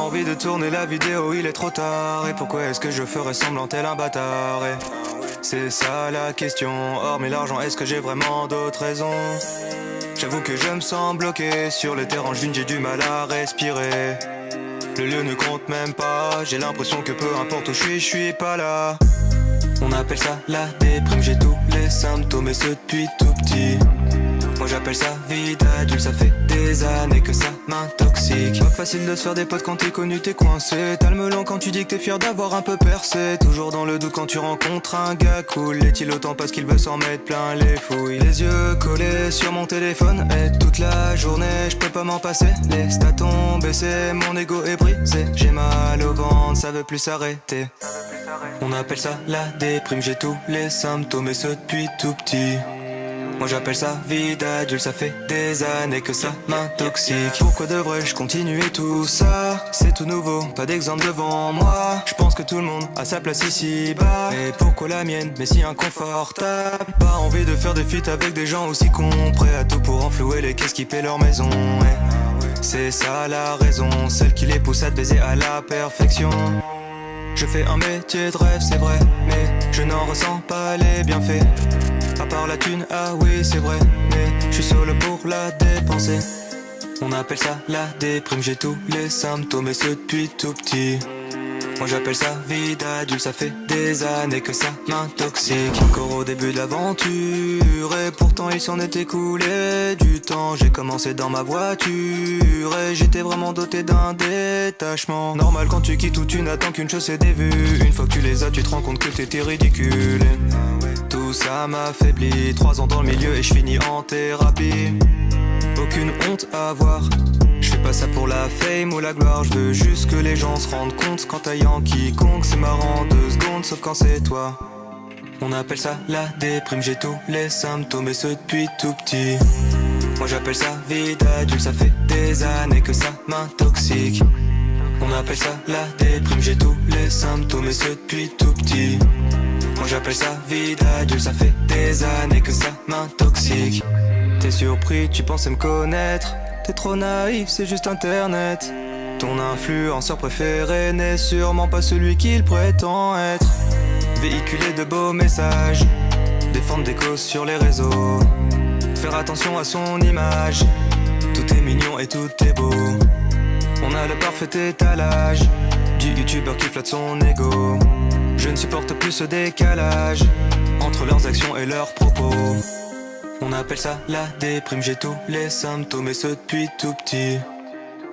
envie de tourner la vidéo, il est trop tard. Et pourquoi est-ce que je ferais semblant tel un bâtard? Et c'est ça la question. Hormis l'argent, est-ce que j'ai vraiment d'autres raisons? J'avoue que je me sens bloqué sur le terrain, j'ai du mal à respirer. Le lieu ne compte même pas, j'ai l'impression que peu importe où je suis pas là. On appelle ça la déprime, j'ai tous les symptômes et ce depuis tout petit. Moi j'appelle ça vie d'adulte, ça fait des années que ça m'intoxique. Pas facile de se faire des potes quand t'es connu, t'es coincé. T'as le melon quand tu dis que t'es fier d'avoir un peu percé. Toujours dans le doute quand tu rencontres un gars cool. Est-il autant parce qu'il veut s'en mettre plein les fouilles? Les yeux collés sur mon téléphone et toute la journée je peux pas m'en passer. Les stats ont baissé, mon ego est brisé. J'ai mal au ventre, ça veut plus s'arrêter. On appelle ça la déprime, j'ai tous les symptômes et ce depuis tout petit. Moi j'appelle ça vie d'adulte, ça fait des années que ça m'intoxique. Pourquoi devrais-je continuer tout ça? C'est tout nouveau, pas d'exemple devant moi. Je pense que tout le monde a sa place ici bas. Et pourquoi la mienne, mais si inconfortable? Pas envie de faire des feats avec des gens aussi cons, prêts à tout pour enflouer les caisses qui paient leur maison. C'est ça la raison, celle qui les pousse à te baiser à la perfection. Je fais un métier de rêve, c'est vrai, mais je n'en ressens pas les bienfaits. À part la thune, ah oui c'est vrai, mais je suis solo pour la dépenser. On appelle ça la déprime, j'ai tous les symptômes et ce depuis tout petit. Moi j'appelle ça vie d'adulte, ça fait des années que ça m'intoxique. Encore au début de l'aventure et pourtant il s'en est écoulé du temps. J'ai commencé dans ma voiture et j'étais vraiment doté d'un détachement. Normal quand tu quittes où tu n'attends qu'une chose, c'est des vues. Une fois que tu les as, tu te rends compte que t'étais ridicule. Tout ça m'affaiblit, 3 ans dans le milieu et je finis en thérapie. Aucune honte à avoir, je fais pas ça pour la fame ou la gloire. Je veux juste que les gens se rendent compte qu'en taillant quiconque c'est marrant 2 secondes, sauf quand c'est toi. On appelle ça la déprime, j'ai tous les symptômes et ce depuis tout petit. Moi j'appelle ça vie d'adulte, ça fait des années que ça m'intoxique. On appelle ça la déprime, j'ai tous les symptômes et ce depuis tout petit. Moi j'appelle ça vie d'adulte, ça fait des années que ça m'intoxique. T'es surpris, tu pensais me connaître. T'es trop naïf, c'est juste internet. Ton influenceur préféré n'est sûrement pas celui qu'il prétend être. Véhiculer de beaux messages, défendre des causes sur les réseaux, faire attention à son image. Tout est mignon et tout est beau. On a le parfait étalage du youtubeur qui flatte son ego. Je ne supporte plus ce décalage entre leurs actions et leurs propos. On appelle ça la déprime, j'ai tous les symptômes et ce depuis tout petit.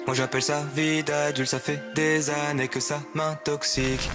Moi j'appelle ça vie d'adulte, ça fait des années que ça m'intoxique.